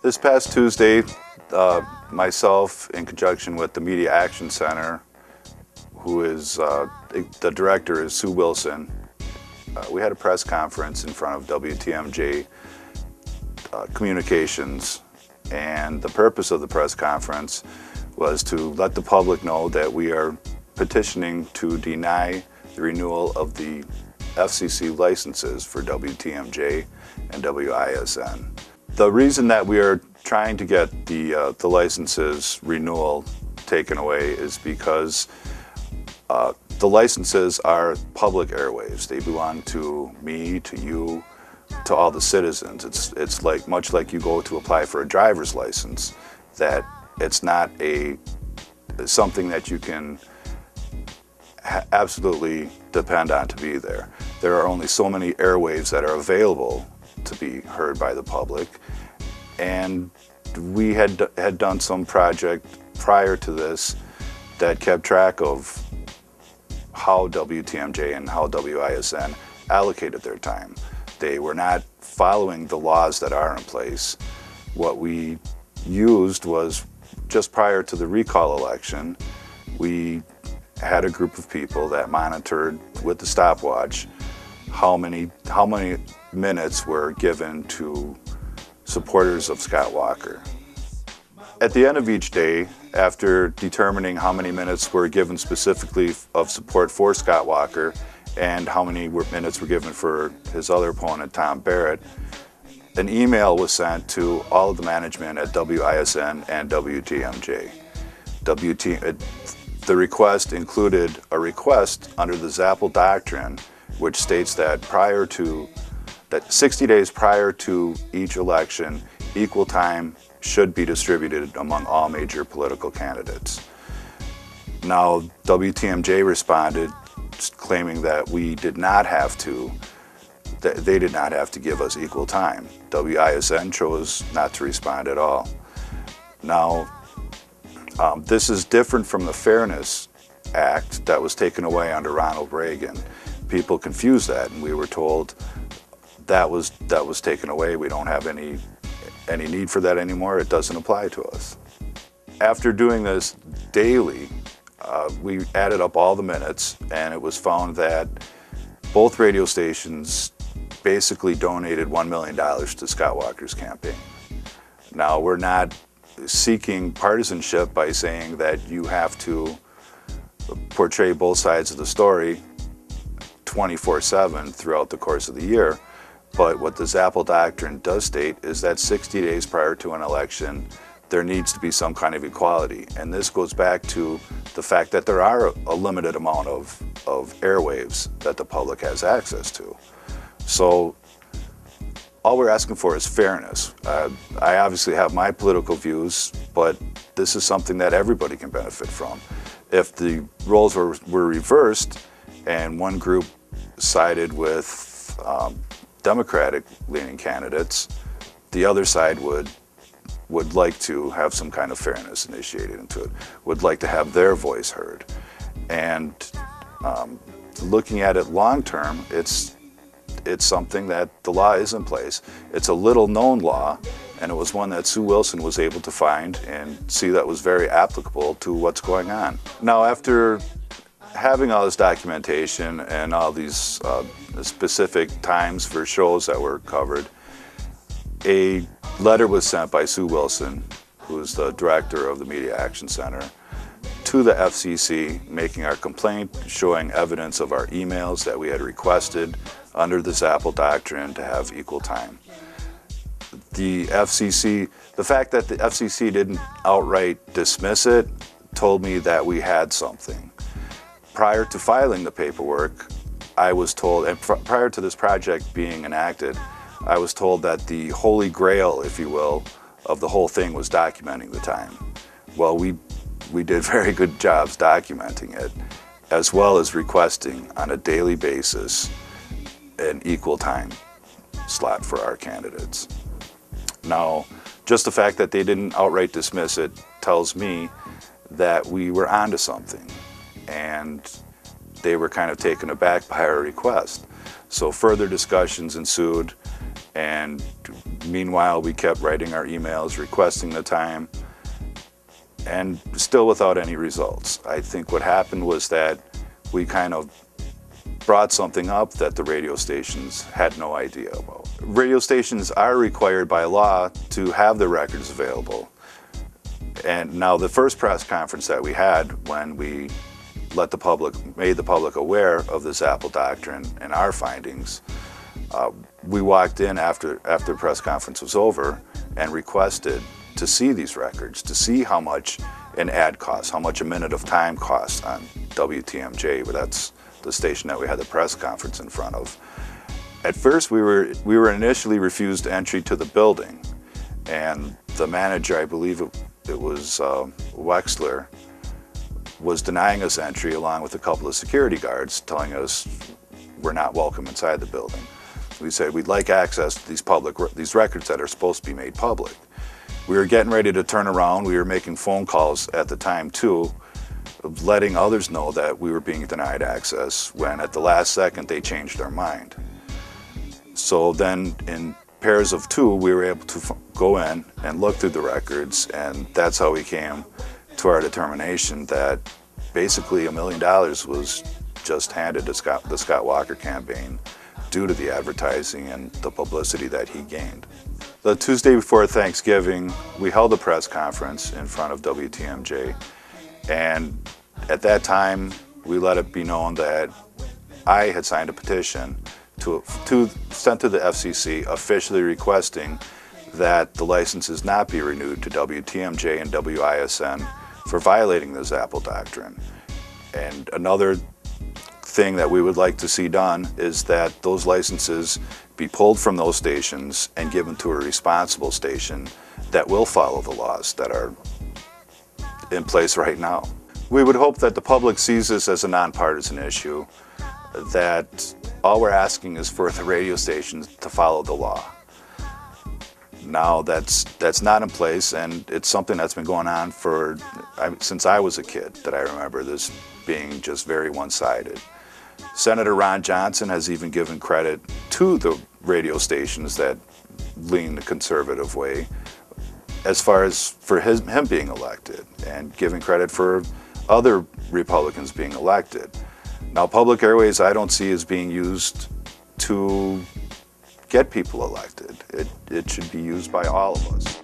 This past Tuesday, myself, in conjunction with the Media Action Center, who is the director is Sue Wilson, we had a press conference in front of WTMJ Communications, and the purpose of the press conference was to let the public know that we are petitioning to deny the renewal of the FCC licenses for WTMJ and WISN. The reason that we are trying to get the licenses renewal taken away is because the licenses are public airwaves. They belong to me, to you, to all the citizens. It's like much like you go to apply for a driver's license, that it's not something that you can absolutely depend on to be there. There are only so many airwaves that are available to be heard by the public, and we had done some project prior to this that kept track of how WTMJ and how WISN allocated their time. They were not following the laws that are in place. What we used was, just prior to the recall election, we had a group of people that monitored with the stopwatch how many minutes were given to supporters of Scott Walker. At the end of each day, after determining how many minutes were given specifically of support for Scott Walker and how many minutes were given for his other opponent, Tom Barrett, an email was sent to all of the management at WISN and WTMJ. The request included a request under the Zapple Doctrine, which states that 60 days prior to each election, equal time should be distributed among all major political candidates. Now, WTMJ responded claiming that they did not have to give us equal time. WISN chose not to respond at all. Now, this is different from the Fairness Act that was taken away under Ronald Reagan. People confuse that, and we were told that was taken away. We don't have any need for that anymore. It doesn't apply to us. After doing this daily, we added up all the minutes, and it was found that both radio stations basically donated $1 million to Scott Walker's campaign. Now, we're not seeking partisanship by saying that you have to portray both sides of the story 24/7 throughout the course of the year. But what the Zapple Doctrine does state is that 60 days prior to an election, there needs to be some kind of equality. And this goes back to the fact that there are a limited amount of airwaves that the public has access to. So all we're asking for is fairness. I obviously have my political views, but this is something that everybody can benefit from. If the roles were reversed and one group sided with Democratic-leaning candidates, the other side would like to have some kind of fairness initiated into it, would like to have their voice heard. And looking at it long-term, it's something that the law is in place. It's a little-known law, and it was one that Sue Wilson was able to find and see that was very applicable to what's going on. Now, after having all this documentation and all these specific times for shows that were covered, a letter was sent by Sue Wilson, who is the director of the Media Action Center, to the FCC, making our complaint, showing evidence of our emails that we had requested under the Zapple Doctrine to have equal time. The fact that the FCC didn't outright dismiss it told me that we had something. Prior to filing the paperwork, I was told, and prior to this project being enacted, I was told that the holy grail, if you will, of the whole thing was documenting the time. Well, we did very good jobs documenting it, as well as requesting on a daily basis an equal time slot for our candidates. Now, just the fact that they didn't outright dismiss it tells me that we were onto something, and they were kind of taken aback by our request. So further discussions ensued, And meanwhile, we kept writing our emails, requesting the time, and still without any results. I think what happened was that we kind of brought something up that the radio stations had no idea about. Radio stations are required by law to have the records available. And now the first press conference that we had, when we made the public aware of the Zapple Doctrine and our findings, we walked in after the press conference was over and requested to see these records, to see how much an ad costs, how much a minute of time costs on WTMJ, but that's the station that we had the press conference in front of. At first, we were initially refused entry to the building, and the manager, I believe it was Wexler, was denying us entry along with a couple of security guards, telling us we're not welcome inside the building. We said we'd like access to these records that are supposed to be made public. We were getting ready to turn around. We were making phone calls at the time too, letting others know that we were being denied access, when at the last second they changed their mind. So then in pairs of two, we were able to go in and look through the records, and that's how we came to our determination that basically $1 million was just handed to the Scott Walker campaign due to the advertising and the publicity that he gained. The Tuesday before Thanksgiving, we held a press conference in front of WTMJ, and at that time, we let it be known that I had signed a petition sent to the FCC officially requesting that the licenses not be renewed to WTMJ and WISN for violating the Zapple Doctrine. And another thing that we would like to see done is that those licenses be pulled from those stations and given to a responsible station that will follow the laws that are in place right now. We would hope that the public sees this as a nonpartisan issue, that all we're asking is for the radio stations to follow the law. Now that's not in place, and it's something that's been going on since I was a kid, that I remember this being just very one-sided. Senator Ron Johnson has even given credit to the radio stations that lean the conservative way as far as for him being elected, and giving credit for other Republicans being elected. Now, public airways I don't see as being used to get people elected. It should be used by all of us.